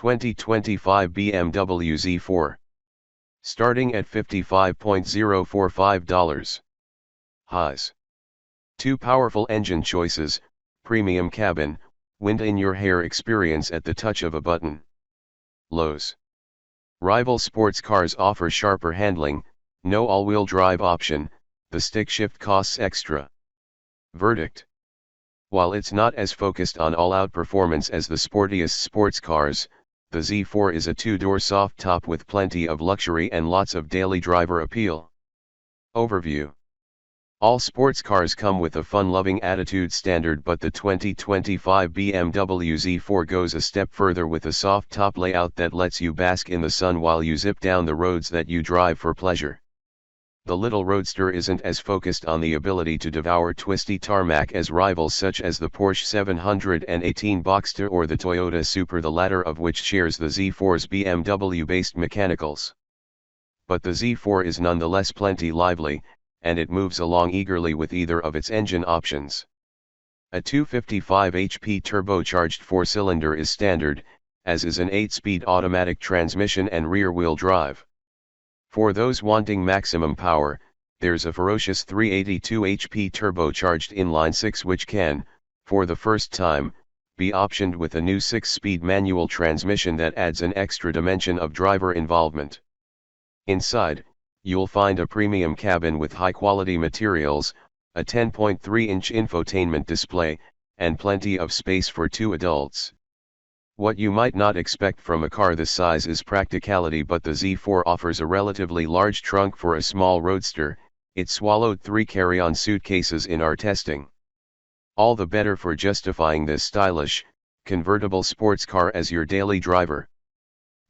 2025 BMW Z4. Starting at $55,045. Highs. Two powerful engine choices, premium cabin, wind in your hair experience at the touch of a button. Lows. Rival sports cars offer sharper handling, no all-wheel drive option, the stick shift costs extra. Verdict. While it's not as focused on all-out performance as the sportiest sports cars, the Z4 is a two-door soft top with plenty of luxury and lots of daily driver appeal. Overview. All sports cars come with a fun-loving attitude standard, but the 2025 BMW Z4 goes a step further with a soft top layout that lets you bask in the sun while you zip down the roads that you drive for pleasure. The little roadster isn't as focused on the ability to devour twisty tarmac as rivals such as the Porsche 718 Boxster or the Toyota Supra, the latter of which shares the Z4's BMW-based mechanicals. But the Z4 is nonetheless plenty lively, and it moves along eagerly with either of its engine options. A 255 HP turbocharged four-cylinder is standard, as is an 8-speed automatic transmission and rear-wheel drive. For those wanting maximum power, there's a ferocious 382 HP turbocharged inline-six which can, for the first time, be optioned with a new 6-speed manual transmission that adds an extra dimension of driver involvement. Inside, you'll find a premium cabin with high-quality materials, a 10.3-inch infotainment display, and plenty of space for two adults. What you might not expect from a car this size is practicality, but the Z4 offers a relatively large trunk for a small roadster. It swallowed 3 carry-on suitcases in our testing. All the better for justifying this stylish, convertible sports car as your daily driver.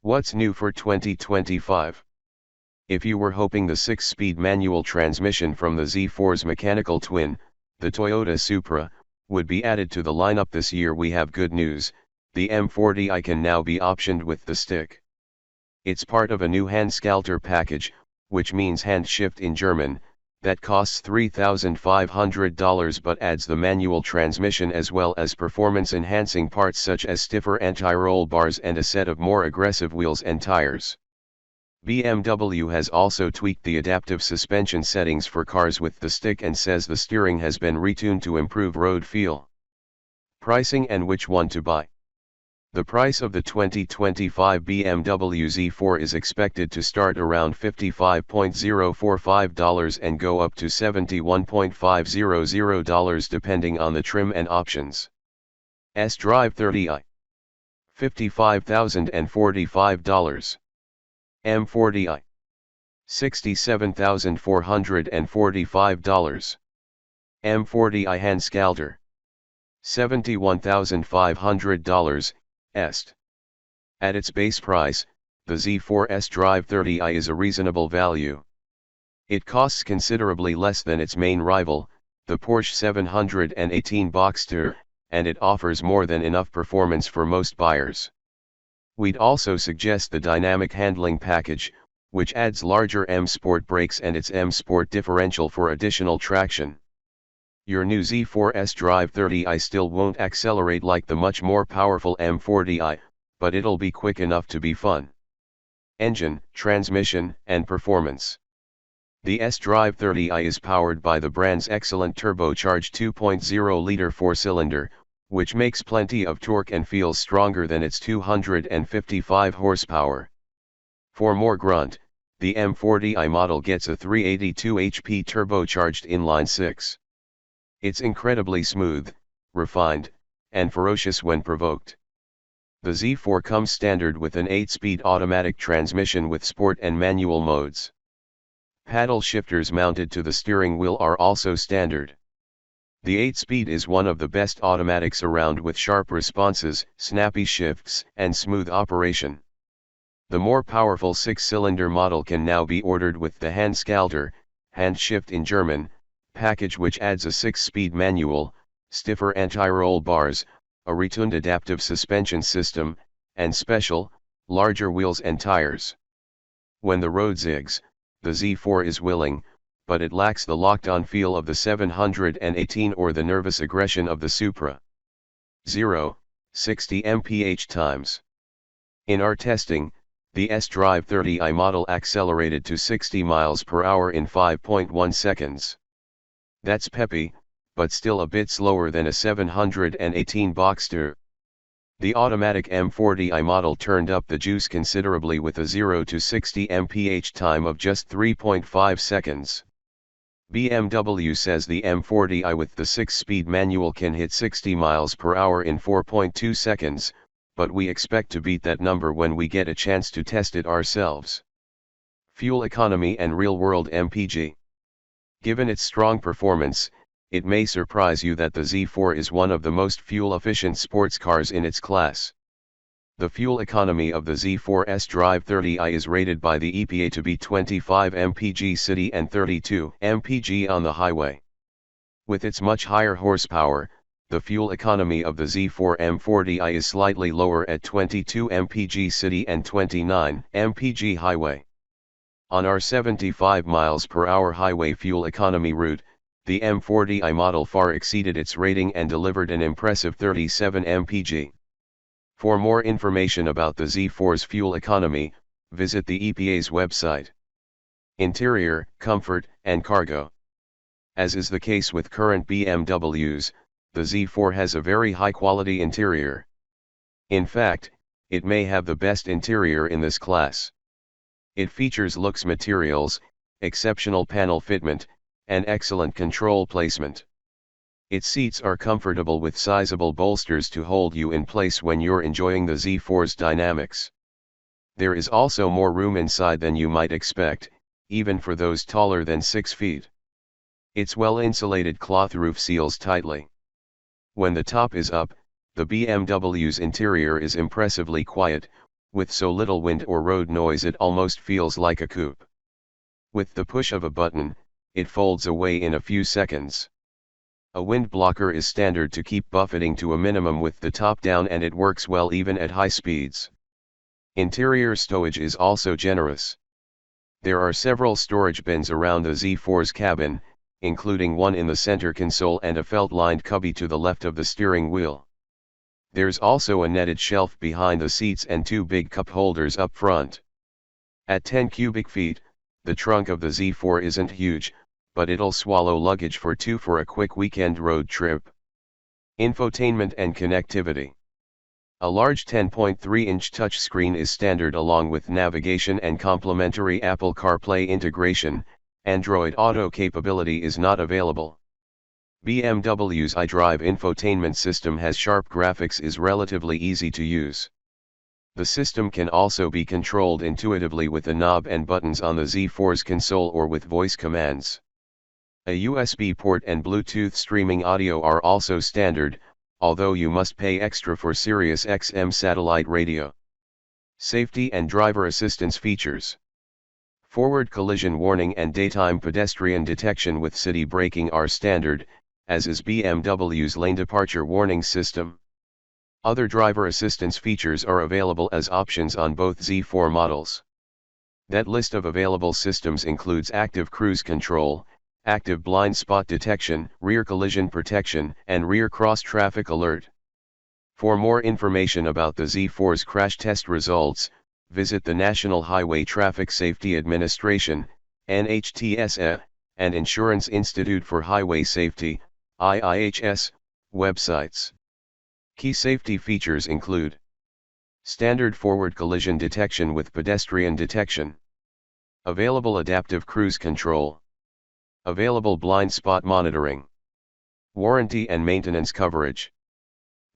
What's new for 2025? If you were hoping the 6-speed manual transmission from the Z4's mechanical twin, the Toyota Supra, would be added to the lineup this year, we have good news. The M40i can now be optioned with the stick. It's part of a new handschalter package, which means hand shift in German, that costs $3,500 but adds the manual transmission as well as performance-enhancing parts such as stiffer anti-roll bars and a set of more aggressive wheels and tires. BMW has also tweaked the adaptive suspension settings for cars with the stick and says the steering has been retuned to improve road feel. Pricing and which one to buy. The price of the 2025 BMW Z4 is expected to start around $55,045 and go up to $71,500 depending on the trim and options. sDrive30i. $55,045. M40i. $67,445. M40i handschalter. $71,500. Est. At its base price, the Z4 sDrive30i is a reasonable value. It costs considerably less than its main rival, the Porsche 718 Boxster, and it offers more than enough performance for most buyers. We'd also suggest the dynamic handling package, which adds larger M Sport brakes and its M Sport differential for additional traction. Your new Z4 sDrive30i still won't accelerate like the much more powerful M40i, but it'll be quick enough to be fun. Engine, transmission, and performance. The sDrive30i is powered by the brand's excellent turbocharged 2.0-liter four-cylinder, which makes plenty of torque and feels stronger than its 255 horsepower. For more grunt, the M40i model gets a 382 HP turbocharged inline-six. It's incredibly smooth, refined, and ferocious when provoked. The Z4 comes standard with an 8-speed automatic transmission with sport and manual modes. Paddle shifters mounted to the steering wheel are also standard. The 8-speed is one of the best automatics around with sharp responses, snappy shifts, and smooth operation. The more powerful 6-cylinder model can now be ordered with the handschalter, hand shift in German, package which adds a 6-speed manual, stiffer anti-roll bars, a retuned adaptive suspension system, and special, larger wheels and tires. When the road zigs, the Z4 is willing, but it lacks the locked-on feel of the 718 or the nervous aggression of the Supra. 0-60 mph times. In our testing, the sDrive30i model accelerated to 60 miles per hour in 5.1 seconds. That's peppy, but still a bit slower than a 718 Boxster. The automatic M40i model turned up the juice considerably with a 0 to 60 mph time of just 3.5 seconds. BMW says the M40i with the 6-speed manual can hit 60 miles per hour in 4.2 seconds, but we expect to beat that number when we get a chance to test it ourselves. Fuel economy and real-world MPG. Given its strong performance, it may surprise you that the Z4 is one of the most fuel-efficient sports cars in its class. The fuel economy of the Z4 sDrive30i is rated by the EPA to be 25 mpg city and 32 mpg on the highway. With its much higher horsepower, the fuel economy of the Z4 M40i is slightly lower at 22 mpg city and 29 mpg highway. On our 75 miles per hour highway fuel economy route, the M40i model far exceeded its rating and delivered an impressive 37 mpg. For more information about the Z4's fuel economy, visit the EPA's website. Interior, comfort, and cargo. As is the case with current BMWs, the Z4 has a very high-quality interior. In fact, it may have the best interior in this class. It features luxe materials, exceptional panel fitment, and excellent control placement. Its seats are comfortable with sizable bolsters to hold you in place when you're enjoying the Z4's dynamics. There is also more room inside than you might expect, even for those taller than 6 feet. Its well-insulated cloth roof seals tightly. When the top is up, the BMW's interior is impressively quiet, with so little wind or road noise it almost feels like a coupe. With the push of a button, it folds away in a few seconds. A wind blocker is standard to keep buffeting to a minimum with the top down, and it works well even at high speeds. Interior stowage is also generous. There are several storage bins around the Z4's cabin, including one in the center console and a felt-lined cubby to the left of the steering wheel. There's also a netted shelf behind the seats and 2 big cup holders up front. At 10 cubic feet, the trunk of the Z4 isn't huge, but it'll swallow luggage for 2 for a quick weekend road trip. Infotainment and connectivity. A large 10.3-inch touchscreen is standard along with navigation and complementary Apple CarPlay integration. Android Auto capability is not available. BMW's iDrive infotainment system has sharp graphics, is relatively easy to use. The system can also be controlled intuitively with a knob and buttons on the Z4's console or with voice commands. A USB port and Bluetooth streaming audio are also standard, although you must pay extra for Sirius XM satellite radio. Safety and driver assistance features. Forward collision warning and daytime pedestrian detection with city braking are standard, as is BMW's lane departure warning system. Other driver assistance features are available as options on both Z4 models. That list of available systems includes active cruise control, active blind spot detection, rear collision protection, and rear cross traffic alert. For more information about the Z4's crash test results, visit the National Highway Traffic Safety Administration, NHTSA, and Insurance Institute for Highway Safety, IIHS, websites. Key safety features include standard forward collision detection with pedestrian detection, available adaptive cruise control, available blind spot monitoring, warranty and maintenance coverage.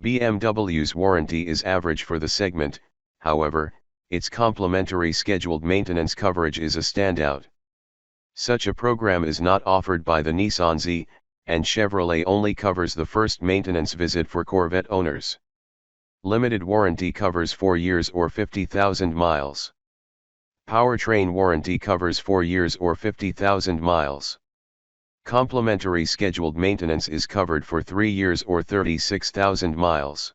BMW's warranty is average for the segment, however, its complimentary scheduled maintenance coverage is a standout. Such a program is not offered by the Nissan Z, and Chevrolet only covers the first maintenance visit for Corvette owners. Limited warranty covers 4 years or 50,000 miles. Powertrain warranty covers 4 years or 50,000 miles. Complimentary scheduled maintenance is covered for 3 years or 36,000 miles.